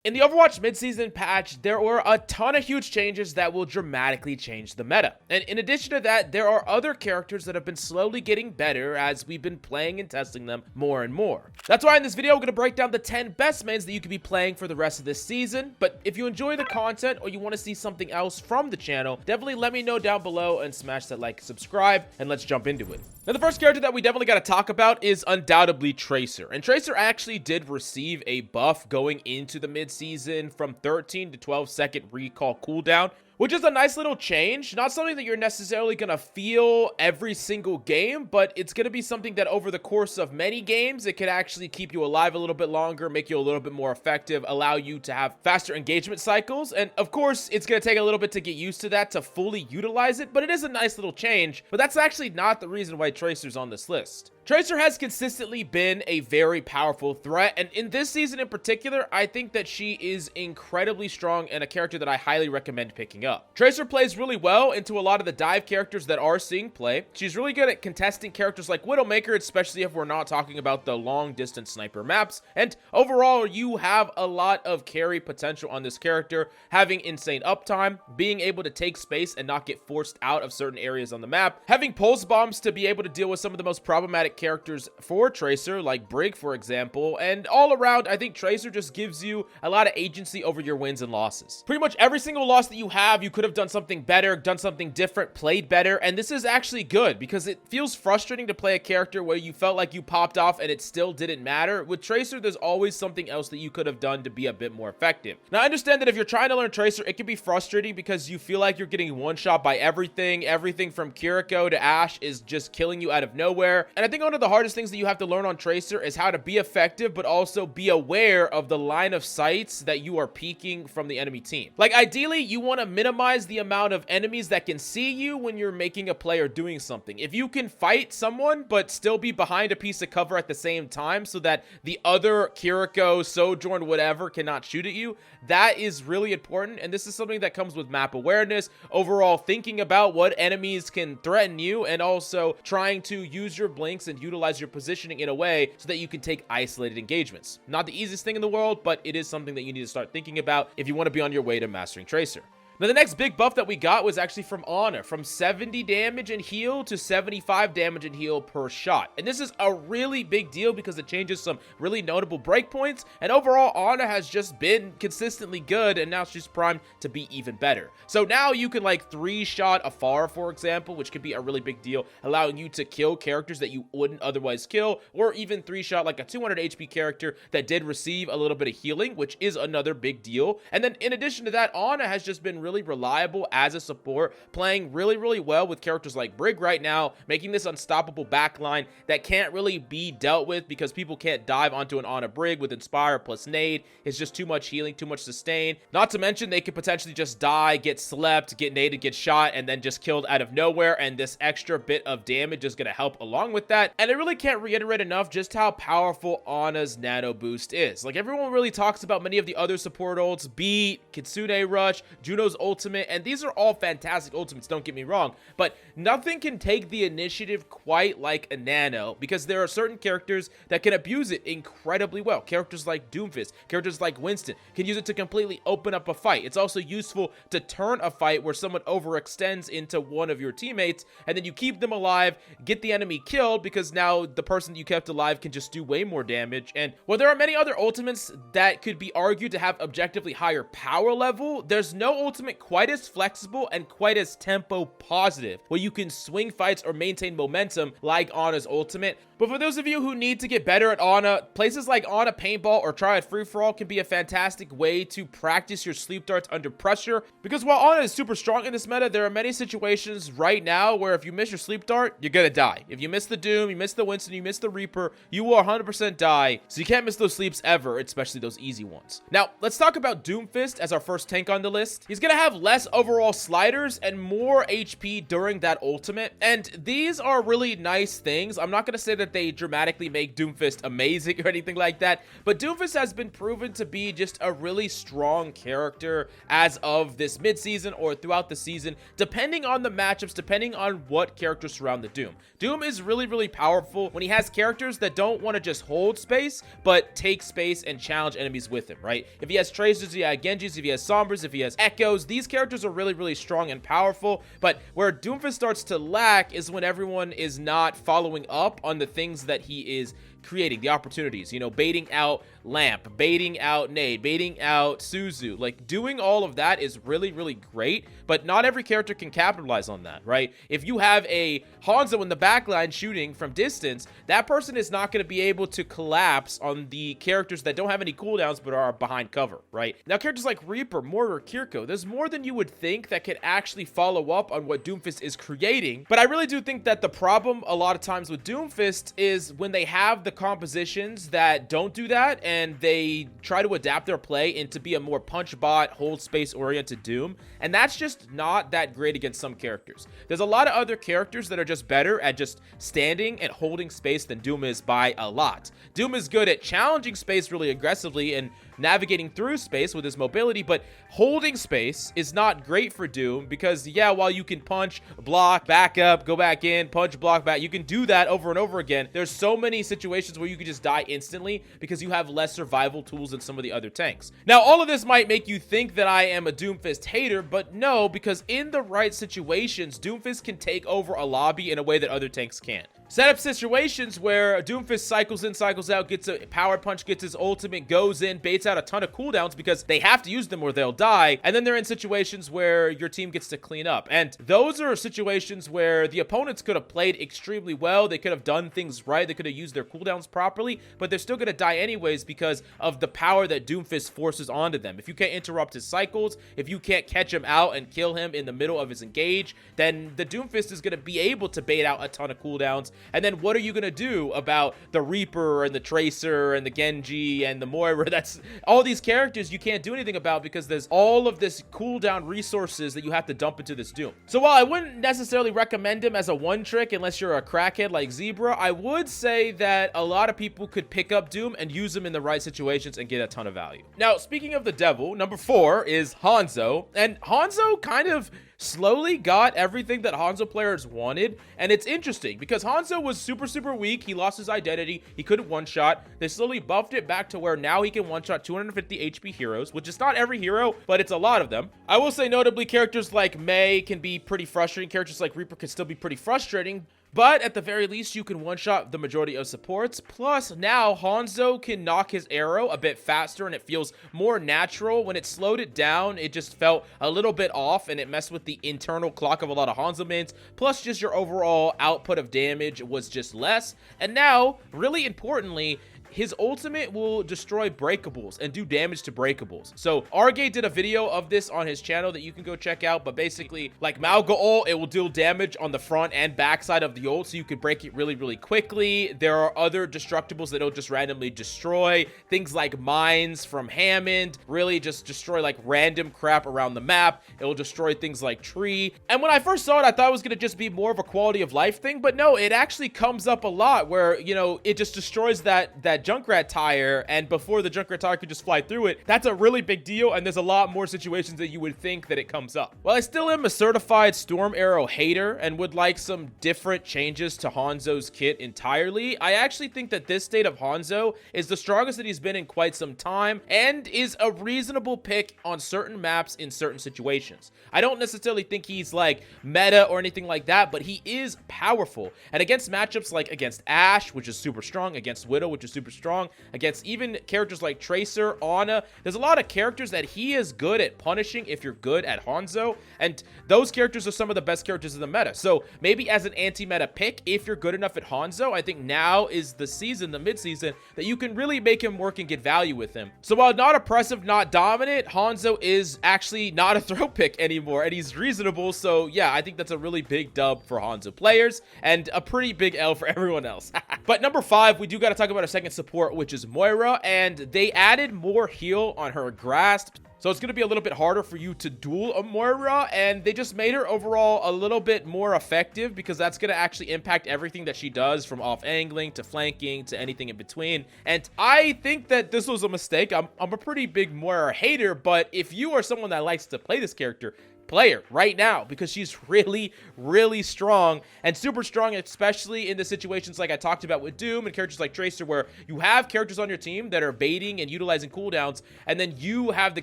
In the Overwatch mid-season patch, there were a ton of huge changes that will dramatically change the meta. And in addition to that, there are other characters that have been slowly getting better as we've been playing and testing them more and more. That's why in this video, we're going to break down the 10 best mains that you could be playing for the rest of this season. But if you enjoy the content or you want to see something else from the channel, definitely let me know down below and smash that like and subscribe, and let's jump into it. Now, the first character that we definitely got to talk about is undoubtedly Tracer. And Tracer actually did receive a buff going into the mid-season from 13 to 12-second recall cooldown, which is a nice little change. Not something that you're necessarily going to feel every single game, but it's going to be something that over the course of many games, it could actually keep you alive a little bit longer, make you a little bit more effective, allow you to have faster engagement cycles. And of course, it's going to take a little bit to get used to that to fully utilize it, but it is a nice little change. But that's actually not the reason why Tracer's on this list. Tracer has consistently been a very powerful threat, and in this season in particular, I think that she is incredibly strong and a character that I highly recommend picking up. Tracer plays really well into a lot of the dive characters that are seeing play. She's really good at contesting characters like Widowmaker, especially if we're not talking about the long-distance sniper maps, and overall, you have a lot of carry potential on this character, having insane uptime, being able to take space and not get forced out of certain areas on the map, having pulse bombs to be able to deal with some of the most problematic characters for Tracer, like Brig, for example, and all around, I think Tracer just gives you a lot of agency over your wins and losses. Pretty much every single loss that you have, you could have done something better, done something different, played better, and this is actually good because it feels frustrating to play a character where you felt like you popped off and it still didn't matter. With Tracer, there's always something else that you could have done to be a bit more effective. Now, I understand that if you're trying to learn Tracer, it can be frustrating because you feel like you're getting one-shot by everything. Everything from Kiriko to Ash is just killing you out of nowhere, and I think one of the hardest things that you have to learn on Tracer is how to be effective, but also be aware of the line of sights that you are peeking from the enemy team. Like, ideally, you want to minimize the amount of enemies that can see you when you're making a play or doing something. If you can fight someone, but still be behind a piece of cover at the same time so that the other Kiriko, Sojourn, whatever, cannot shoot at you, that is really important, and this is something that comes with map awareness, overall thinking about what enemies can threaten you, and also trying to use your blinks and utilize your positioning in a way so that you can take isolated engagements. Not the easiest thing in the world, but it is something that you need to start thinking about if you want to be on your way to mastering Tracer. Now, the next big buff that we got was actually from Ana, from 70 damage and heal to 75 damage and heal per shot. And this is a really big deal because it changes some really notable breakpoints, and overall, Ana has just been consistently good, and now she's primed to be even better. So now you can like 3-shot afar, for example, which could be a really big deal, allowing you to kill characters that you wouldn't otherwise kill, or even 3-shot like a 200 HP character that did receive a little bit of healing, which is another big deal. And then in addition to that, Ana has just been really reliable as a support, playing really well with characters like Brig right now, making this unstoppable backline that can't really be dealt with because people can't dive onto an Ana Brig with Inspire plus Nade. It's just too much healing, too much sustain. Not to mention they could potentially just die, get slept, get naded, get shot, and then just killed out of nowhere, and this extra bit of damage is going to help along with that. And I really can't reiterate enough just how powerful Ana's nano boost is. Like, everyone really talks about many of the other support ults, Beat, Kitsune Rush, Juno's ultimate, and these are all fantastic ultimates, don't get me wrong, but nothing can take the initiative quite like a nano because there are certain characters that can abuse it incredibly well. Characters like Doomfist, characters like Winston can use it to completely open up a fight. It's also useful to turn a fight where someone overextends into one of your teammates, and then you keep them alive, get the enemy killed because now the person that you kept alive can just do way more damage. And while there are many other ultimates that could be argued to have objectively higher power level, there's no ultimate quite as flexible and quite as tempo positive where you can swing fights or maintain momentum like Ana's ultimate. But for those of you who need to get better at Ana, places like Ana Paintball or Triad Free-For-All can be a fantastic way to practice your sleep darts under pressure, because while Ana is super strong in this meta, there are many situations right now where if you miss your sleep dart, you're gonna die. If you miss the Doom, you miss the Winston, you miss the Reaper, you will 100% die, so you can't miss those sleeps ever, especially those easy ones. Now, let's talk about Doomfist as our first tank on the list. He's gonna gonna have less overall sliders and more HP during that ultimate, and these are really nice things. I'm not gonna say that they dramatically make Doomfist amazing or anything like that, but Doomfist has been proven to be just a really strong character as of this mid-season or throughout the season, depending on the matchups, depending on what characters surround the Doom. Doom is really, really powerful when he has characters that don't want to just hold space, but take space and challenge enemies with him, right? If he has Tracers, if he has Genjis, if he has Sombras, if he has Echoes, these characters are really, really strong and powerful, but where Doomfist starts to lack is when everyone is not following up on the things that he is creating, the opportunities, you know, baiting out Lamp, baiting out Nade, baiting out Suzu. Like, doing all of that is really, really great, but not every character can capitalize on that, right? If you have a Hanzo in the backline shooting from distance, that person is not going to be able to collapse on the characters that don't have any cooldowns but are behind cover, right? Now, characters like Reaper, Moira, Kirko, there's more than you would think that could actually follow up on what Doomfist is creating, but I really do think that the problem a lot of times with Doomfist is when they have the compositions that don't do that and they try to adapt their play into be a more punch bot, hold space oriented Doom, and that's just not that great against some characters. There's a lot of other characters that are just better at just standing and holding space than Doom is by a lot. Doom is good at challenging space really aggressively and navigating through space with his mobility, but holding space is not great for Doom because, yeah, while you can punch, block, back up, go back in, punch, block, back, you can do that over and over again. There's so many situations where you can just die instantly because you have less survival tools than some of the other tanks. Now, all of this might make you think that I am a Doomfist hater, but no, because in the right situations, Doomfist can take over a lobby in a way that other tanks can't. Set up situations where Doomfist cycles in, cycles out, gets a power punch, gets his ultimate, goes in, baits out a ton of cooldowns because they have to use them or they'll die, and then they're in situations where your team gets to clean up. And those are situations where the opponents could have played extremely well, they could have done things right, they could have used their cooldowns properly, but they're still going to die anyways because of the power that Doomfist forces onto them. If you can't interrupt his cycles, if you can't catch him out and kill him in the middle of his engage, then the Doomfist is going to be able to bait out a ton of cooldowns. And then what are you going to do about the Reaper and the Tracer and the Genji and the Moira? That's all these characters you can't do anything about because there's all of this cooldown resources that you have to dump into this Doom. So while I wouldn't necessarily recommend him as a one trick unless you're a crackhead like Zebra, I would say that a lot of people could pick up Doom and use him in the right situations and get a ton of value. Now, speaking of the devil, number 4 is Hanzo. And Hanzo kind of slowly got everything that Hanzo players wanted, and it's interesting because Hanzo was super weak. He lost his identity. He couldn't one-shot. They slowly buffed it back to where now he can one-shot 250 HP heroes, which is not every hero, but it's a lot of them. I will say notably characters like Mei can be pretty frustrating. Characters like Reaper can still be pretty frustrating, but at the very least, you can one-shot the majority of supports. Plus, now Hanzo can knock his arrow a bit faster, and it feels more natural. When it slowed it down, it just felt a little bit off, and it messed with the internal clock of a lot of Hanzo mains. Plus, just your overall output of damage was just less. And now, really importantly, his ultimate will destroy breakables and do damage to breakables. So Argate did a video of this on his channel that you can go check out, but basically like Malga ult, it will deal damage on the front and back side of the ult, so you could break it really quickly. There are other destructibles that it'll just randomly destroy. Things like mines from Hammond really just destroy like random crap around the map. It will destroy things like tree. And when I first saw it, I thought it was going to just be more of a quality of life thing, but no, it actually comes up a lot where, you know, it just destroys that Junkrat tire, and before the Junkrat tire could just fly through it. That's a really big deal, and there's a lot more situations that you would think that it comes up. While I still am a certified Storm Arrow hater and would like some different changes to Hanzo's kit entirely, I actually think that this state of Hanzo is the strongest that he's been in quite some time and is a reasonable pick on certain maps in certain situations. I don't necessarily think he's like meta or anything like that, but he is powerful. And against matchups like against Ash, which is super strong, against Widow, which is super strong, against even characters like Tracer, Ana, there's a lot of characters that he is good at punishing if you're good at Hanzo, and those characters are some of the best characters in the meta. So maybe as an anti-meta pick, if you're good enough at Hanzo, I think now is the season, the mid-season, that you can really make him work and get value with him. So while not oppressive, not dominant, Hanzo is actually not a throw pick anymore, and he's reasonable. So yeah, I think that's a really big dub for Hanzo players and a pretty big L for everyone else. But number 5, we do got to talk about our second support, which is Moira, and they added more heal on her grasp. So it's going to be a little bit harder for you to duel a Moira, and they just made her overall a little bit more effective because that's going to actually impact everything that she does, from off angling to flanking to anything in between. And I think that this was a mistake. I'm a pretty big Moira hater, but if you are someone that likes to play this character, play her right now, because she's really, really strong, and super strong, especially in the situations like I talked about with Doom and characters like Tracer, where you have characters on your team that are baiting and utilizing cooldowns, and then you have the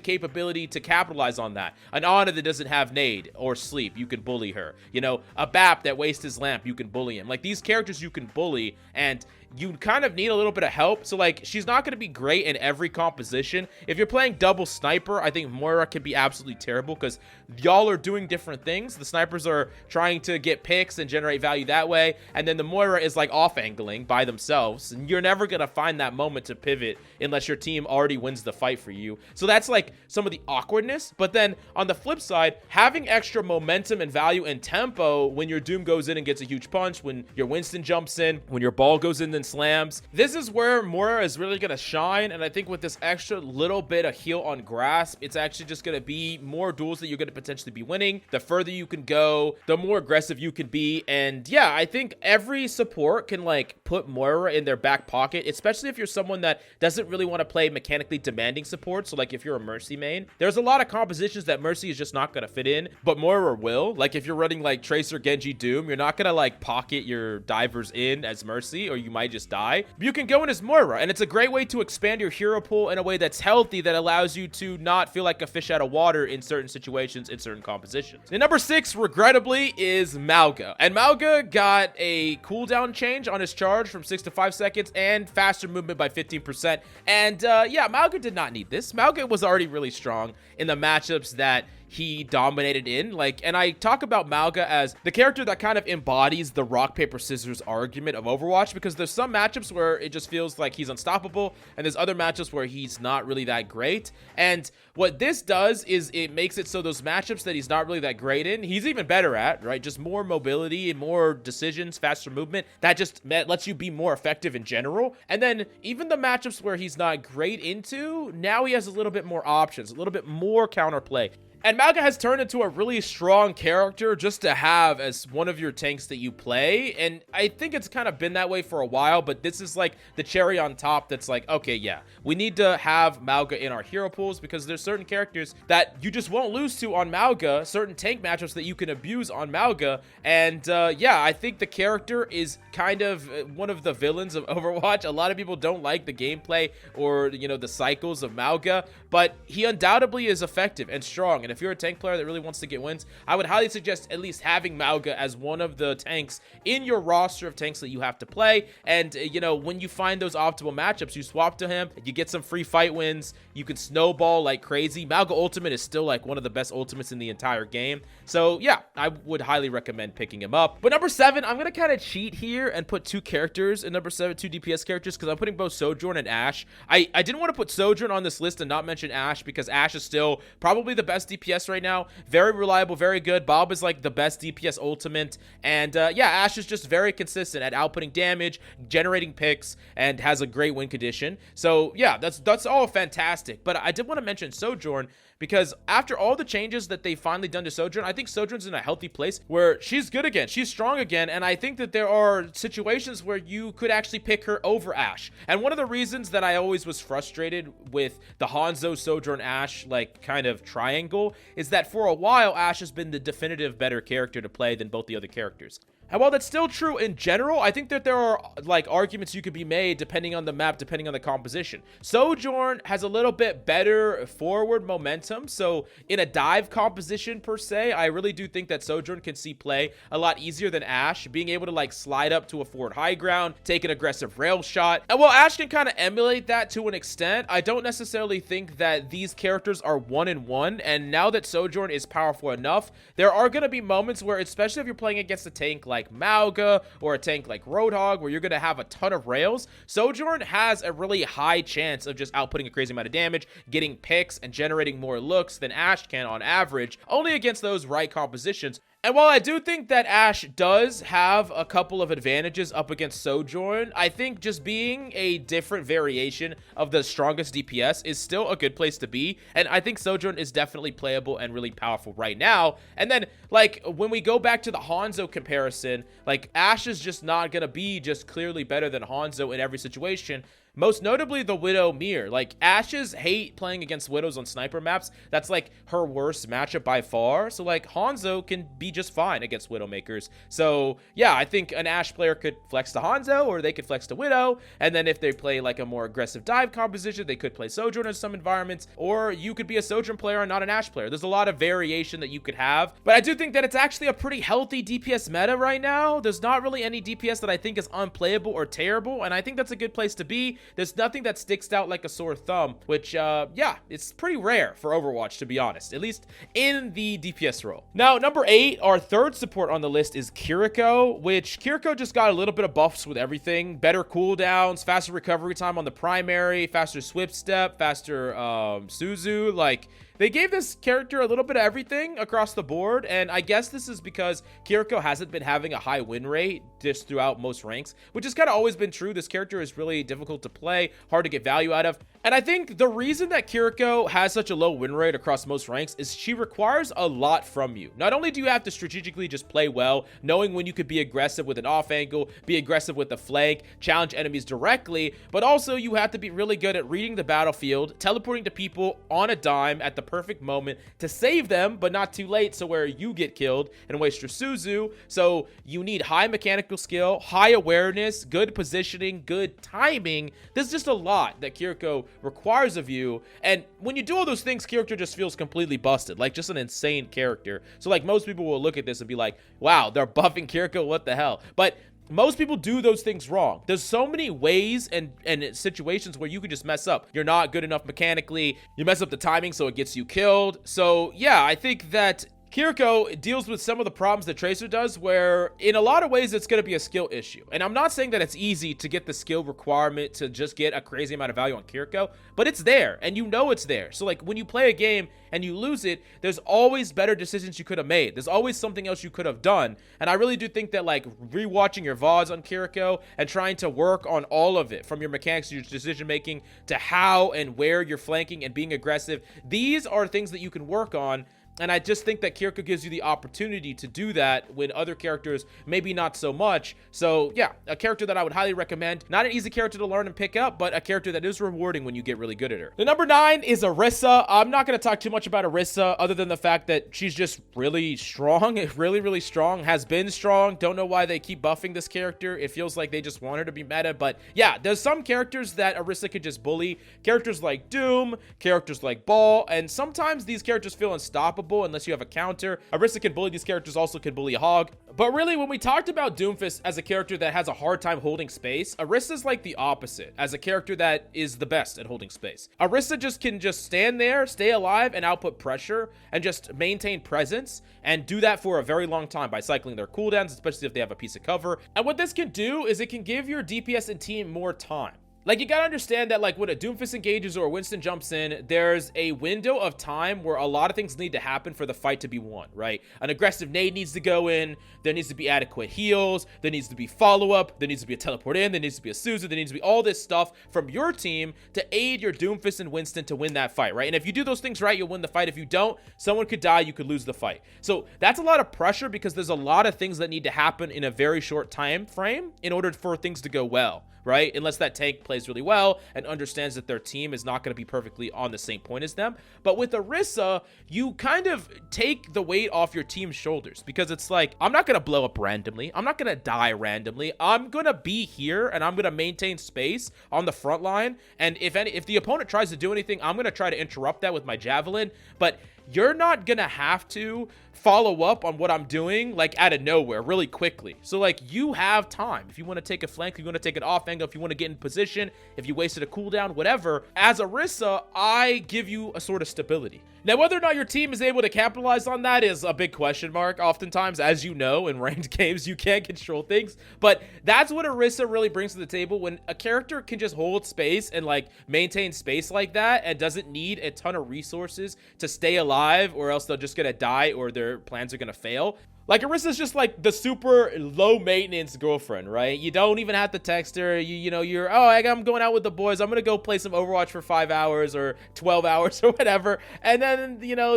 capability to capitalize on that. An Ana that doesn't have nade or sleep, you can bully her. You know, a Bap that wastes his lamp, you can bully him. Like, these characters you can bully, and you kind of need a little bit of help. So, like, she's not going to be great in every composition. If you're playing double sniper, I think Moira can be absolutely terrible because y'all are doing different things. The snipers are trying to get picks and generate value that way, and then the Moira is like off angling by themselves, and you're never going to find that moment to pivot unless your team already wins the fight for you. So that's like some of the awkwardness. But then on the flip side, having extra momentum and value and tempo when your Doom goes in and gets a huge punch, when your Winston jumps in, when your ball goes in and slams, this is where Moira is really going to shine. And I think with this extra little bit of heal on grasp, it's actually just going to be more duels that you're going to potentially be winning. The further you can go, the more aggressive you can be. And yeah, I think every support can like put Moira in their back pocket, especially if you're someone that doesn't really want to play mechanically demanding support. So like if you're a Mercy main, there's a lot of compositions that Mercy is just not going to fit in, but Moira will. Like if you're running like Tracer, Genji, Doom, you're not going to like pocket your divers in as Mercy, or you might just die. You can go in as Moira, and it's a great way to expand your hero pool in a way that's healthy, that allows you to not feel like a fish out of water in certain situations, in certain compositions. And number 6, regrettably, is Malga. And Malga got a cooldown change on his charge from 6 to 5 seconds and faster movement by 15%. And yeah, Malga did not need this. Malga was already really strong in the matchups that he dominated in. Like, and I talk about Malga as the character that kind of embodies the rock, paper, scissors argument of Overwatch, because there's some matchups where it just feels like he's unstoppable, and there's other matchups where he's not really that great. And what this does is it makes it so those matchups that he's not really that great in, he's even better at, right? Just more mobility and more decisions, faster movement, that just lets you be more effective in general. And then even the matchups where he's not great into, now he has a little bit more options, a little bit more counterplay. And Malga has turned into a really strong character just to have as one of your tanks that you play. And I think it's kind of been that way for a while, but this is like the cherry on top that's like, okay, yeah, we need to have Malga in our hero pools, because there's certain characters that you just won't lose to on Malga, certain tank matchups that you can abuse on Malga. And yeah, I think the character is kind of one of the villains of Overwatch. A lot of people don't like the gameplay or, you know, the cycles of Malga, but he undoubtedly is effective and strong. And if you're a tank player that really wants to get wins, I would highly suggest at least having Malga as one of the tanks in your roster of tanks that you have to play. And, you know, when you find those optimal matchups, you swap to him, you get some free fight wins, you can snowball like crazy. Malga ultimate is still like one of the best ultimates in the entire game. So yeah, I would highly recommend picking him up. But number 7, I'm going to kind of cheat here and put 2 characters in number 7, 2 DPS characters, because I'm putting both Sojourn and Ash. I didn't want to put Sojourn on this list and not mention Ash, because Ash is still probably the best DPS right now. Very reliable, very good. Bob is like the best DPS ultimate. And yeah, Ash is just very consistent at outputting damage, generating picks, and has a great win condition. So yeah, that's all fantastic. But I did want to mention Sojourn, because after all the changes that they've finally done to Sojourn, I think Sojourn's in a healthy place where she's good again, she's strong again, and I think that there are situations where you could actually pick her over Ash. And one of the reasons that I always was frustrated with the Hanzo, Sojourn, Ash like kind of triangle is that for a while Ash has been the definitive better character to play than both the other characters. And while that's still true in general, I think that there are like arguments you could be made depending on the map, depending on the composition. Sojourn has a little bit better forward momentum, so in a dive composition per se, I really do think that Sojourn can see play a lot easier than Ash, being able to like slide up to a forward high ground, take an aggressive rail shot. And while Ash can kind of emulate that to an extent, I don't necessarily think that these characters are 1-in-1. And now that Sojourn is powerful enough, there are going to be moments where, especially if you're playing against a tank like Malga or a tank like Roadhog, where you're going to have a ton of rails, Sojourn has a really high chance of just outputting a crazy amount of damage, getting picks, and generating more looks than Ash can on average, only against those right compositions. And while I do think that Ash does have a couple of advantages up against Sojourn, I think just being a different variation of the strongest DPS is still a good place to be. And I think Sojourn is definitely playable and really powerful right now. And then, like, when we go back to the Hanzo comparison, like, Ash is just not going to be just clearly better than Hanzo in every situation. Most notably, the Widowmaker. Like, Ashes hate playing against Widows on sniper maps. That's, like, her worst matchup by far. So, like, Hanzo can be just fine against Widowmakers. So, yeah, I think an Ashe player could flex to Hanzo, or they could flex to Widow. And then if they play, like, a more aggressive dive composition, they could play Sojourn in some environments. Or you could be a Sojourn player and not an Ashe player. There's a lot of variation that you could have. But I do think that it's actually a pretty healthy DPS meta right now. There's not really any DPS that I think is unplayable or terrible. And I think that's a good place to be. There's nothing that sticks out like a sore thumb, which, yeah, it's pretty rare for Overwatch, to be honest, at least in the DPS role. Now, number 8, our third support on the list is Kiriko, which Kiriko just got a little bit of buffs with everything. Better cooldowns, faster recovery time on the primary, faster swift step, faster Suzu, like... They gave this character a little bit of everything across the board, and I guess this is because Kiriko hasn't been having a high win rate just throughout most ranks, which has kind of always been true. This character is really difficult to play, hard to get value out of, and I think the reason that Kiriko has such a low win rate across most ranks is she requires a lot from you. Not only do you have to strategically just play well, knowing when you could be aggressive with an off angle, be aggressive with the flank, challenge enemies directly, but also you have to be really good at reading the battlefield, teleporting to people on a dime at the perfect moment to save them, but not too late, so where you get killed and waste your Suzu. So you need high mechanical skill, high awareness, good positioning, good timing. There's just a lot that Kiriko requires of you, and when you do all those things, Kiriko just feels completely busted, like just an insane character. So like most people will look at this and be like, wow, they're buffing Kiriko, what the hell? But most people do those things wrong. There's so many ways and situations where you could just mess up. You're not good enough mechanically. You mess up the timing, so it gets you killed. So yeah, I think that Kiriko deals with some of the problems that Tracer does, where in a lot of ways it's going to be a skill issue. And I'm not saying that it's easy to get the skill requirement to just get a crazy amount of value on Kiriko, but it's there and you know it's there. So like when you play a game and you lose it, there's always better decisions you could have made. There's always something else you could have done. And I really do think that like rewatching your VODs on Kiriko and trying to work on all of it, from your mechanics to your decision making to how and where you're flanking and being aggressive, these are things that you can work on. And I just think that Kiriko gives you the opportunity to do that when other characters maybe not so much. So yeah, a character that I would highly recommend. Not an easy character to learn and pick up, but a character that is rewarding when you get really good at her. The number 9 is Orisa. I'm not going to talk too much about Orisa other than the fact that she's just really strong. Really strong. Has been strong. Don't know why they keep buffing this character. It feels like they just want her to be meta. But yeah, there's some characters that Orisa could just bully. Characters like Doom, characters like Ball, and sometimes these characters feel unstoppable unless you have a counter. Orisa can bully these characters, also can bully a Hog. But really, when we talked about Doomfist as a character that has a hard time holding space, Orisa's like the opposite, as a character that is the best at holding space. Orisa just can stand there, stay alive, and output pressure, and just maintain presence, and do that for a very long time by cycling their cooldowns, especially if they have a piece of cover. And what this can do is it can give your DPS and team more time. Like, you gotta understand that, like, when a Doomfist engages or a Winston jumps in, there's a window of time where a lot of things need to happen for the fight to be won, right? An aggressive nade needs to go in, there needs to be adequate heals, there needs to be follow-up, there needs to be a teleport in, there needs to be a Suzu, there needs to be all this stuff from your team to aid your Doomfist and Winston to win that fight, right? And if you do those things right, you'll win the fight. If you don't, someone could die, you could lose the fight. So that's a lot of pressure because there's a lot of things that need to happen in a very short time frame in order for things to go well, right? Unless that tank plays really well and understands that their team is not going to be perfectly on the same point as them. But with Orisa, you kind of take the weight off your team's shoulders because it's like, I'm not going to blow up randomly. I'm not going to die randomly. I'm going to be here and I'm going to maintain space on the front line. And if the opponent tries to do anything, I'm going to try to interrupt that with my javelin. But you're not going to have to follow up on what I'm doing, like, out of nowhere really quickly. So, like, you have time. If you want to take a flank, if you want to take an off angle, if you want to get in position, if you wasted a cooldown, whatever. As Orisa, I give you a sort of stability. Now, whether or not your team is able to capitalize on that is a big question mark. Oftentimes, as you know, in ranked games, you can't control things. But that's what Orisa really brings to the table. When a character can just hold space and, like, maintain space like that and doesn't need a ton of resources to stay alive, or else they're just gonna die or their plans are gonna fail. Like, Orisa's just like the super low maintenance girlfriend, right? You don't even have to text her. You know, you're, oh, I'm going out with the boys. I'm going to go play some Overwatch for 5 hours or 12 hours or whatever. And then, you know,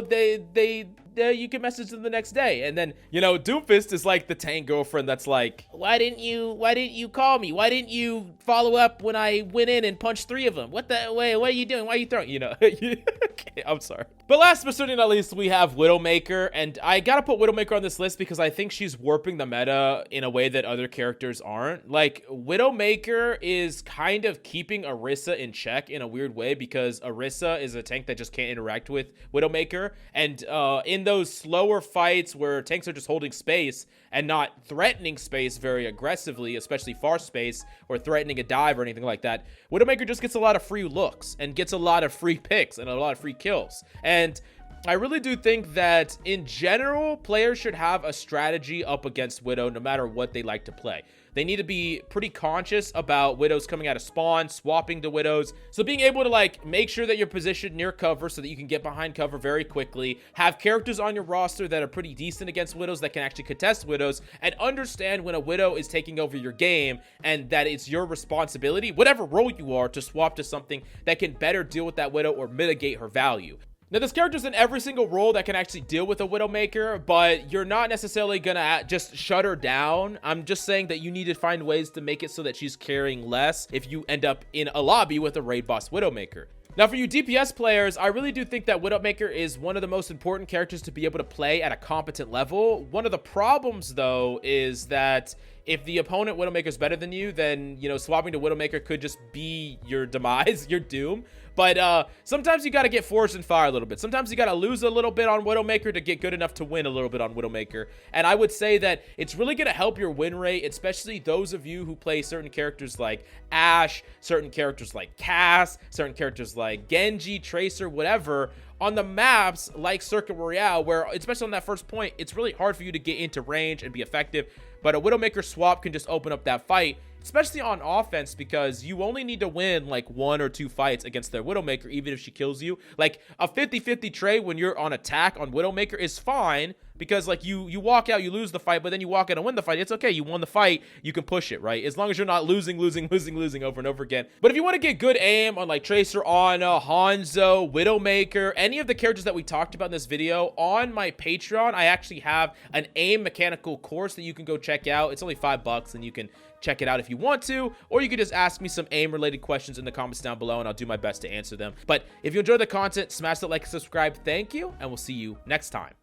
you can message them the next day. And then, you know, Doomfist is like the tank girlfriend that's like, why didn't you call me? Why didn't you follow up when I went in and punched 3 of them? What are you doing? Why are you throwing, you know? Okay, I'm sorry. But last but certainly not least, we have Widowmaker. And I gotta put Widowmaker on this list because I think she's warping the meta in a way that other characters aren't. Like, Widowmaker is kind of keeping Orisa in check in a weird way because Orisa is a tank that just can't interact with Widowmaker. And in those slower fights where tanks are just holding space and not threatening space very aggressively, especially far space or threatening a dive or anything like that, Widowmaker just gets a lot of free looks and gets a lot of free picks and a lot of free kills. And I really do think that in general, players should have a strategy up against Widow no matter what they like to play. They need to be pretty conscious about Widows coming out of spawn, swapping to Widows. So being able to like make sure that you're positioned near cover so that you can get behind cover very quickly, have characters on your roster that are pretty decent against Widows that can actually contest Widows, and understand when a Widow is taking over your game and that it's your responsibility, whatever role you are, to swap to something that can better deal with that Widow or mitigate her value. Now, there's characters in every single role that can actually deal with a Widowmaker, but you're not necessarily gonna just shut her down. I'm just saying that you need to find ways to make it so that she's carrying less if you end up in a lobby with a raid boss Widowmaker. Now, for you DPS players, I really do think that Widowmaker is one of the most important characters to be able to play at a competent level. One of the problems, though, is that if the opponent Widowmaker is better than you, then, you know, swapping to Widowmaker could just be your demise, your doom. But sometimes you got to get forged in fire a little bit. Sometimes you got to lose a little bit on Widowmaker to get good enough to win a little bit on Widowmaker. And I would say that it's really going to help your win rate, especially those of you who play certain characters like Ash, certain characters like Cass, certain characters like Genji, Tracer, whatever, on the maps like Circuit Royale, where, especially on that first point, it's really hard for you to get into range and be effective. But a Widowmaker swap can just open up that fight, especially on offense, because you only need to win like 1 or 2 fights against their Widowmaker, even if she kills you. Like, a 50-50 trade when you're on attack on Widowmaker is fine, because like you walk out, you lose the fight, but then you walk out and win the fight. It's okay. You won the fight. You can push it, right? As long as you're not losing over and over again. But if you want to get good aim on like Tracer, Ana, Hanzo, Widowmaker, any of the characters that we talked about in this video, on my Patreon, I actually have an aim mechanical course that you can go check out. It's only $5 and you can check it out if you want to, or you can just ask me some aim related questions in the comments down below and I'll do my best to answer them. But if you enjoyed the content, smash that like and subscribe. Thank you, and we'll see you next time.